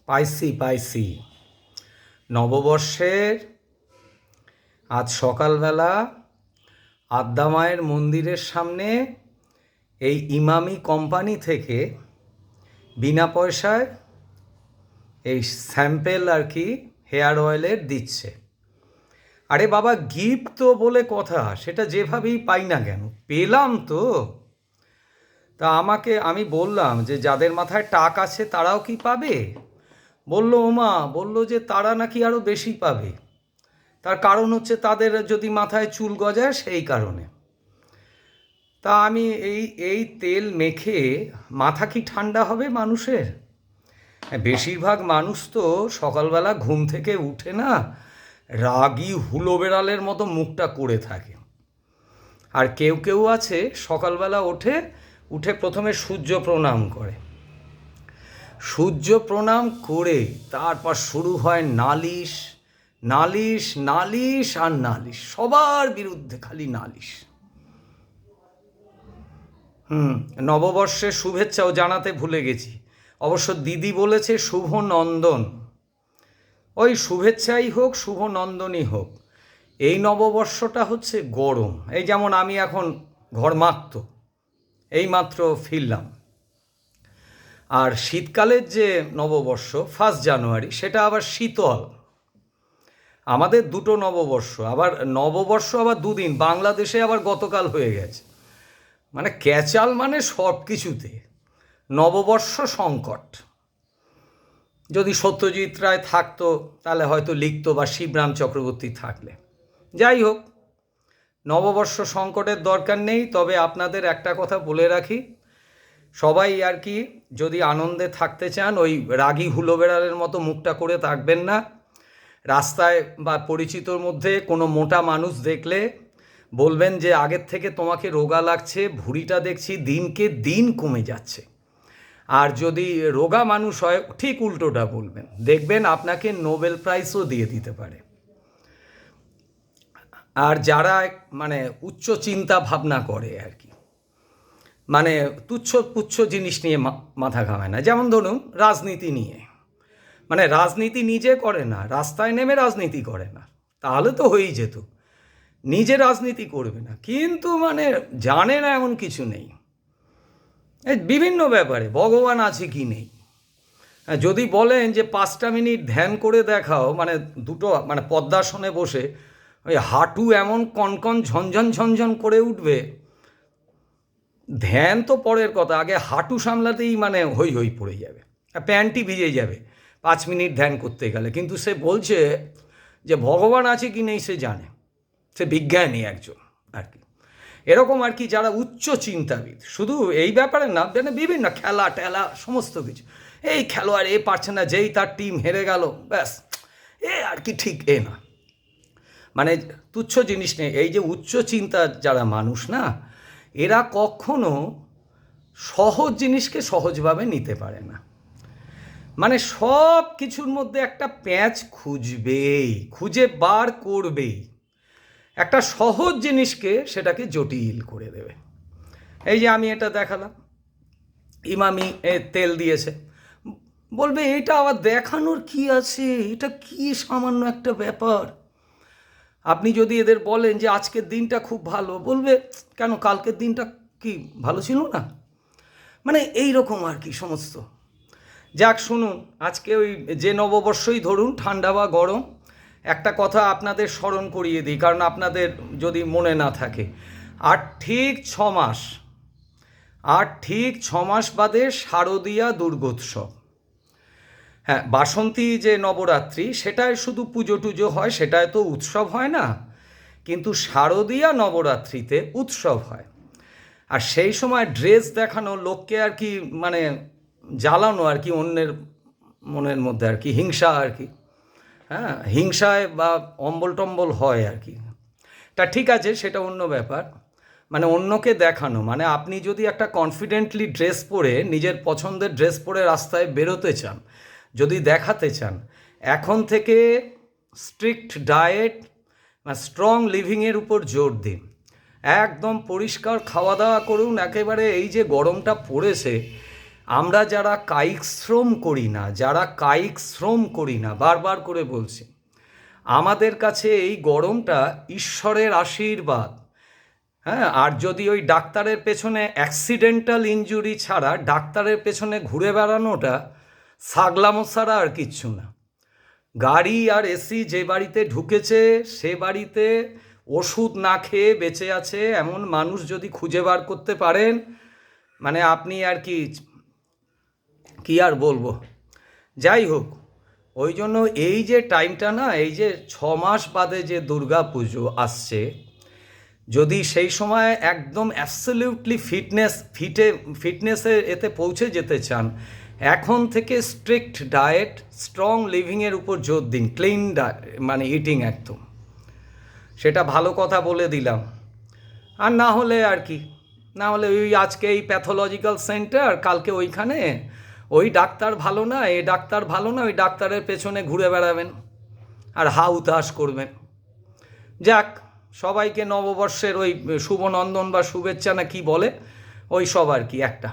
পাইছি নববর্ষের আজ সকালবেলা আদ্যা মায়ের মন্দিরের সামনে এই ইমামি কোম্পানি থেকে বিনা পয়সায় এই স্যাম্পেল হেয়ার অয়েলের দিচ্ছে। আরে বাবা, গিফট তো বলে কথা, সেটা যেভাবেই পাই না কেন, পেলাম তো। তা আমি বললাম যে যাদের মাথায় টাক আছে তারাও কি পাবে? বলল ওমা, বলল যে তারা নাকি আরও বেশি পাবে। তার কারণ হচ্ছে তাদের যদি মাথায় চুল গজায় সেই কারণে। তা আমি এই তেল মেখে মাথা কি ঠান্ডা হবে মানুষের? বেশিরভাগ মানুষ তো সকালবেলা ঘুম থেকে উঠে না রাগী হুলো বেড়ালের মতো মুখটা করে থাকে। আর কেউ কেউ আছে সকালবেলা উঠে প্রথমে সূর্য প্রণাম করে, সূর্য প্রণাম করে তারপর শুরু হয় নালিশ নালিশ নালিশ আর নালিশ, সবার বিরুদ্ধে খালি নালিশ। নববর্ষের শুভেচ্ছাও জানাতে ভুলে গেছি। অবশ্য দিদি বলেছে শুভ নন্দন, ওই শুভেচ্ছাই হোক শুভ নন্দনই হোক। এই নববর্ষটা হচ্ছে গরম। এই যেমন আমি এখন ঘর্মাক্ত, এইমাত্র ফিরলাম। আর শীতকালের যে নববর্ষ 1 জানুয়ারি, সেটা আবার শীতল। আমাদের দুটো নববর্ষ, আবার নববর্ষ আবার দুদিন, বাংলাদেশে আবার গতকাল হয়ে গেছে। মানে ক্যাচাল মানে সব কিছুতে নববর্ষ সংকট। যদি সত্যজিৎ রায় থাকতো তাহলে হয়তো লিখতো, বা শিবরাম চক্রবর্তী থাকলে। যাই হোক, নববর্ষ সংকটের দরকার নেই। তবে আপনাদের একটা কথা বলে রাখি, সবাই যদি আনন্দে থাকতে চান ওই রাগী হুলো বেড়ালের মতো মুখটা করে থাকবেন না। রাস্তায় বা পরিচিতর মধ্যে কোনো মোটা মানুষ দেখলে বলবেন যে আগের থেকে তোমাকে রোগা লাগছে, ভুঁড়িটা দেখছি দিনকে দিন কমে যাচ্ছে। আর যদি রোগা মানুষ হয় ঠিক উল্টোটা বলবেন, দেখবেন আপনাকে নোবেল প্রাইজও দিয়ে দিতে পারে। আর যারা উচ্চ চিন্তা ভাবনা করে মানে তুচ্ছ পুচ্ছ জিনিস নিয়ে মাথা ঘামায় না, যেমন ধরুন রাজনীতি নিয়ে, রাজনীতি নিজে করে না, রাস্তায় নেমে রাজনীতি করে না, তাহলে তো হয়েই যেত। নিজে রাজনীতি করবে না, কিন্তু জানে না এমন কিছু নেই। এই বিভিন্ন ব্যাপারে ভগবান আছে কি নেই। যদি বলেন যে 5টা মিনিট ধ্যান করে দেখাও, দুটো পদ্মাসনে বসে, ওই হাঁটু এমন কনকন ঝনঝন ঝনঝন করে উঠবে। ধ্যান তো পরের কথা, আগে হাঁটু সামলাতেই হই হই পড়ে যাবে, প্যান্টই ভিজে যাবে 5 মিনিট ধ্যান করতে গেলে। কিন্তু সে বলছে যে ভগবান আছে কি নেই সে জানে, সে বিজ্ঞানী একজন এরকম যারা উচ্চ চিন্তাবিদ। শুধু এই ব্যাপারে না, বিভিন্ন খেলা টেলা সমস্ত কিছু, এই খেলোয়াড় এ পারছে না, যেই তার টিম হেরে গেল ব্যাস এ ঠিক না, তুচ্ছ জিনিস নেই। এই যে উচ্চ চিন্তা যারা মানুষ না, এরা কখনো সহজ জিনিসকে সহজভাবে নিতে পারে না। সব কিছুর মধ্যে একটা প্যাঁচ খুঁজবেই, খুঁজে বার করবেই। একটা সহজ জিনিসকে সেটাকে জটিল করে দেবে। এই যে আমি এটা দেখালাম, ইমামি তেল দিয়েছে, বলবে এটা আবার দেখানোর কি আছে, এটা কি সামান্য একটা ব্যাপার। আপনি যদি এদের বলেন যে আজকের দিনটা খুব ভালো, বলবে কেন, কালকের দিনটা কি ভালো ছিল না? এই রকম সমস্ত। যাক, শুনুন, আজকে ওই যে নববর্ষই ধরুন, ঠান্ডা বা গরম, একটা কথা আপনাদের স্মরণ করিয়ে দিই, কারণ আপনাদের যদি মনে না থাকে। আর ঠিক 6 মাস বাদে শারদীয়া দুর্গোৎসব। হ্যাঁ, বাসন্তী যে নবরাত্রি, সেটায় শুধু পুজো টুজো হয়, সেটায় তো উৎসব হয় না। কিন্তু শারদীয়া নবরাত্রিতে উৎসব হয়। আর সেই সময় ড্রেস দেখানো, লোককে জ্বালানো অন্যের মনের মধ্যে হিংসা হ্যাঁ, হিংসায় বা অম্বল টম্বল হয় তা ঠিক আছে, সেটা অন্য ব্যাপার। অন্যকে দেখানো, আপনি যদি একটা কনফিডেন্টলি ড্রেস পরে, নিজের পছন্দের ড্রেস পরে রাস্তায় বেরোতে চান, যদি দেখাতে চান, এখন থেকে স্ট্রিক্ট ডায়েট, স্ট্রং লিভিংয়ের উপর জোর দিন। একদম পরিষ্কার খাওয়া দাওয়া করুন। একেবারে এই যে গরমটা পড়েছে, আমরা যারা কায়িক শ্রম করি না বারবার করে বলছি, আমাদের কাছে এই গরমটা ঈশ্বরের আশীর্বাদ। হ্যাঁ, আর যদি ওই ডাক্তারের পেছনে অ্যাক্সিডেন্টাল ইনজুরি ছাড়া ডাক্তারের পেছনে ঘুরে বেড়ানোটা ছাগলামো ছাড়া আর কিচ্ছু না। গাড়ি আর এসি যে বাড়িতে ঢুকেছে সে বাড়িতে ওষুধ না খেয়ে বেঁচে আছে এমন মানুষ যদি খুঁজে বার করতে পারেন, মানে আপনি আর কি আর বলবো। যাই হোক, ওই জন্য এই যে টাইমটা না, এই যে 6 মাস বাদে যে দুর্গা পুজো আসছে, যদি সেই সময় একদম অ্যাবসলিউটলি ফিটনেসে এতে পৌঁছে যেতে চান, এখন থেকে স্ট্রিক্ট ডায়েট, স্ট্রং লিভিংয়ের উপর জোর দিন, ক্লিন মানে ইটিং একদম। সেটা ভালো কথা বলে দিলাম। আর না হলে না হলে ওই আজকে এই প্যাথোলজিক্যাল সেন্টার, কালকে ওইখানে ওই ডাক্তার ভালো না, এই ডাক্তার ভালো না, ওই ডাক্তারের পেছনে ঘুরে বেড়াবেন আর হাউতাস করবেন। যাক, সবাইকে নববর্ষের ওই শুভনন্দন বা শুভেচ্ছা না কি বলে, ওই সব একটা